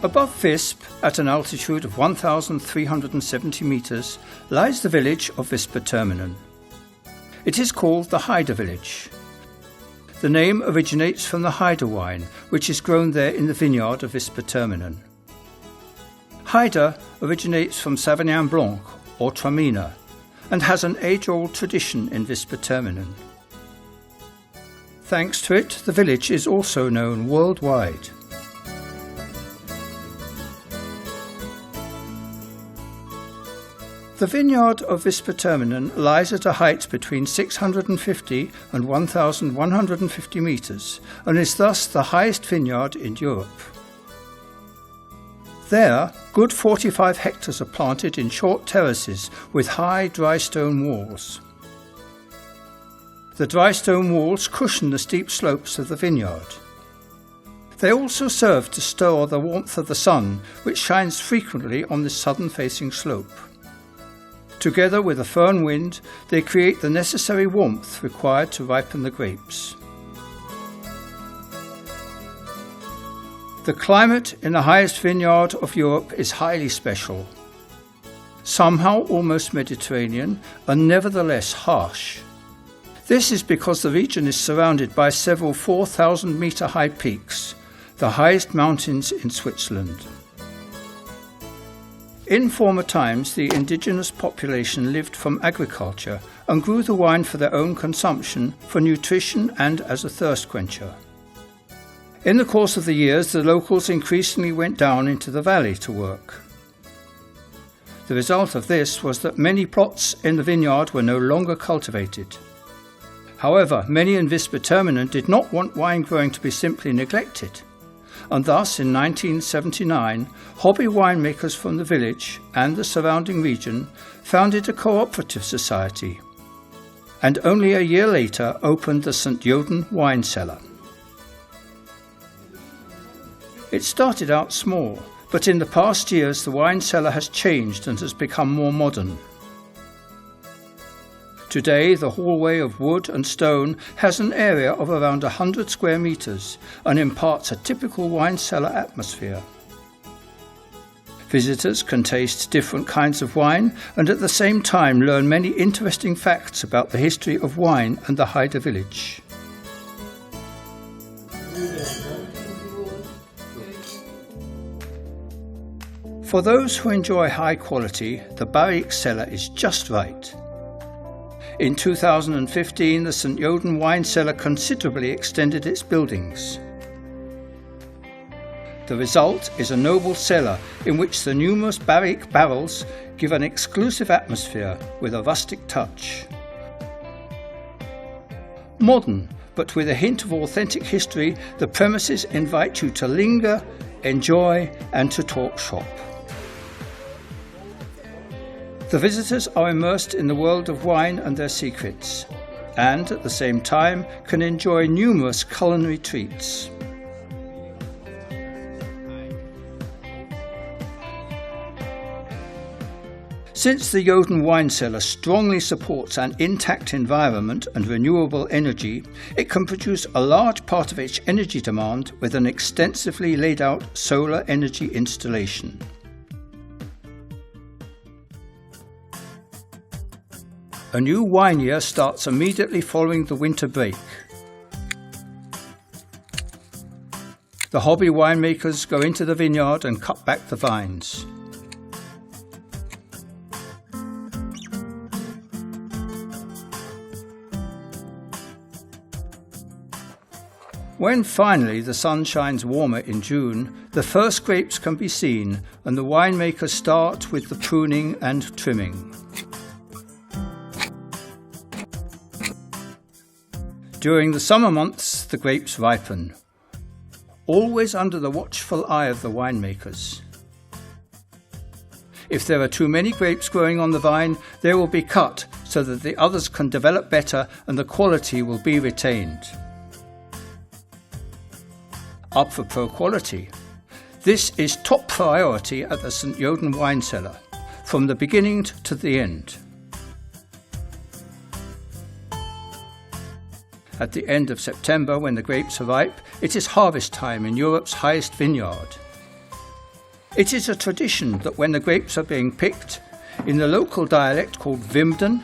Above Visp, at an altitude of 1,370 metres, lies the village of Visp-Terminen. It is called the Heide village. The name originates from the Heide wine, which is grown there in the vineyard of Visp-Terminen. Heide originates from Sauvignon Blanc, or Traminer, and has an age-old tradition in Visp-Terminen. Thanks to it, the village is also known worldwide. The vineyard of Visp-Terminen lies at a height between 650 and 1,150 metres and is thus the highest vineyard in Europe. There, good 45 hectares are planted in short terraces with high dry stone walls. The dry stone walls cushion the steep slopes of the vineyard. They also serve to store the warmth of the sun, which shines frequently on this southern-facing slope. Together with a firm wind, they create the necessary warmth required to ripen the grapes. The climate in the highest vineyard of Europe is highly special. Somehow almost Mediterranean, and nevertheless harsh. This is because the region is surrounded by several 4,000-metre high peaks, the highest mountains in Switzerland. In former times, the indigenous population lived from agriculture and grew the wine for their own consumption, for nutrition and as a thirst quencher. In the course of the years, the locals increasingly went down into the valley to work. The result of this was that many plots in the vineyard were no longer cultivated. However, many in Visp-Terminen did not want wine growing to be simply neglected, and thus in 1979 hobby winemakers from the village and the surrounding region founded a cooperative society, and only a year later opened the St. Jodern wine cellar. It started out small, but in the past years the wine cellar has changed and has become more modern. Today, the hallway of wood and stone has an area of around 100 square metres and imparts a typical wine cellar atmosphere. Visitors can taste different kinds of wine and at the same time learn many interesting facts about the history of wine and the Heide village. For those who enjoy high quality, the Barriquekeller is just right. In 2015, the St. Jodern wine cellar considerably extended its buildings. The result is a noble cellar in which the numerous barrique barrels give an exclusive atmosphere with a rustic touch. Modern, but with a hint of authentic history, the premises invite you to linger, enjoy, and to talk shop. The visitors are immersed in the world of wine and their secrets, and at the same time can enjoy numerous culinary treats. Since the Jodern wine cellar strongly supports an intact environment and renewable energy, it can produce a large part of its energy demand with an extensively laid out solar energy installation. A new wine year starts immediately following the winter break. The hobby winemakers go into the vineyard and cut back the vines. When finally the sun shines warmer in June, the first grapes can be seen and the winemakers start with the pruning and trimming. During the summer months, the grapes ripen, always under the watchful eye of the winemakers. If there are too many grapes growing on the vine, they will be cut so that the others can develop better and the quality will be retained. Up for Pro Quality. This is top priority at the St. Jodern wine cellar, from the beginning to the end. At the end of September, when the grapes are ripe, it is harvest time in Europe's highest vineyard. It is a tradition that when the grapes are being picked, in the local dialect called Vimden,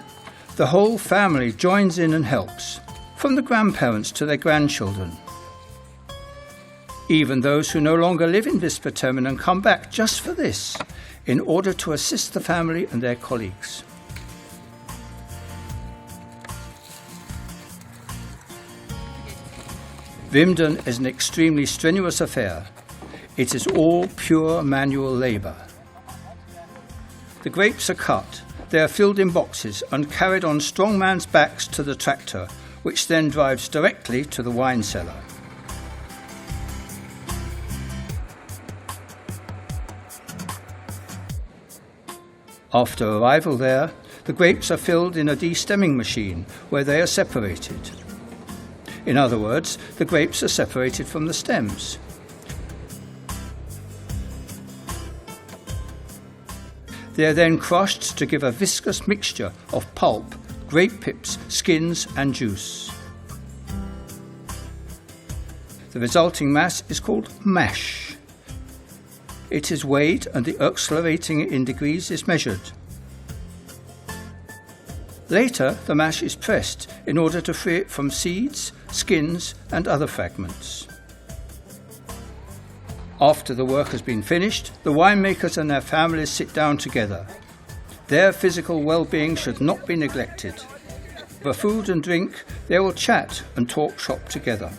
the whole family joins in and helps, from the grandparents to their grandchildren. Even those who no longer live in Visperterminen come back just for this, in order to assist the family and their colleagues. Vimden is an extremely strenuous affair. It is all pure manual labour. The grapes are cut, they are filled in boxes and carried on strongman's backs to the tractor, which then drives directly to the wine cellar. After arrival there, the grapes are filled in a destemming machine where they are separated. In other words, the grapes are separated from the stems. They are then crushed to give a viscous mixture of pulp, grape pips, skins and juice. The resulting mass is called mash. It is weighed and the accelerating in degrees is measured. Later, the mash is pressed in order to free it from seeds, skins and other fragments. After the work has been finished, the winemakers and their families sit down together. Their physical well-being should not be neglected. For food and drink, they will chat and talk shop together.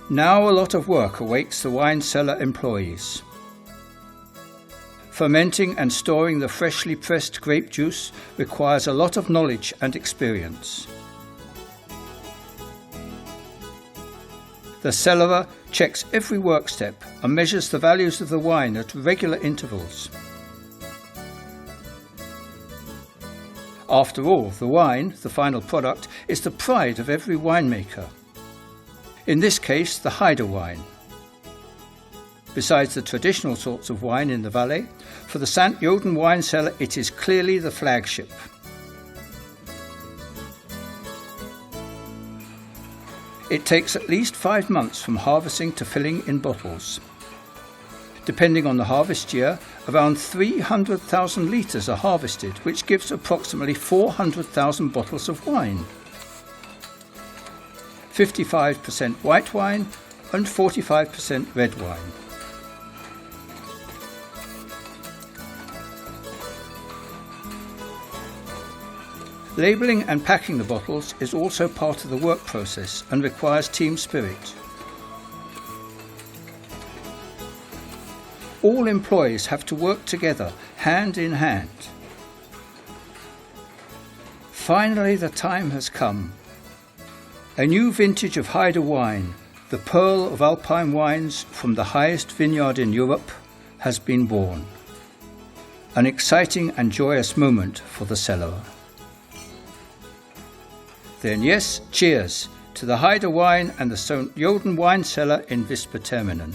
Now a lot of work awaits the wine cellar employees. Fermenting and storing the freshly pressed grape juice requires a lot of knowledge and experience. The cellarer checks every work step and measures the values of the wine at regular intervals. After all, the wine, the final product, is the pride of every winemaker. In this case, the Haide wine. Besides the traditional sorts of wine in the valley, for the St. Jodern wine cellar it is clearly the flagship. It takes at least 5 months from harvesting to filling in bottles. Depending on the harvest year, around 300,000 litres are harvested, which gives approximately 400,000 bottles of wine. 55% white wine and 45% red wine. Labelling and packing the bottles is also part of the work process and requires team spirit. All employees have to work together, hand in hand. Finally, the time has come. A new vintage of Haide wine, the pearl of Alpine wines from the highest vineyard in Europe, has been born. An exciting and joyous moment for the cellarer. Then yes, cheers to the Haide wine and the St. Jodern wine cellar in Visperterminen.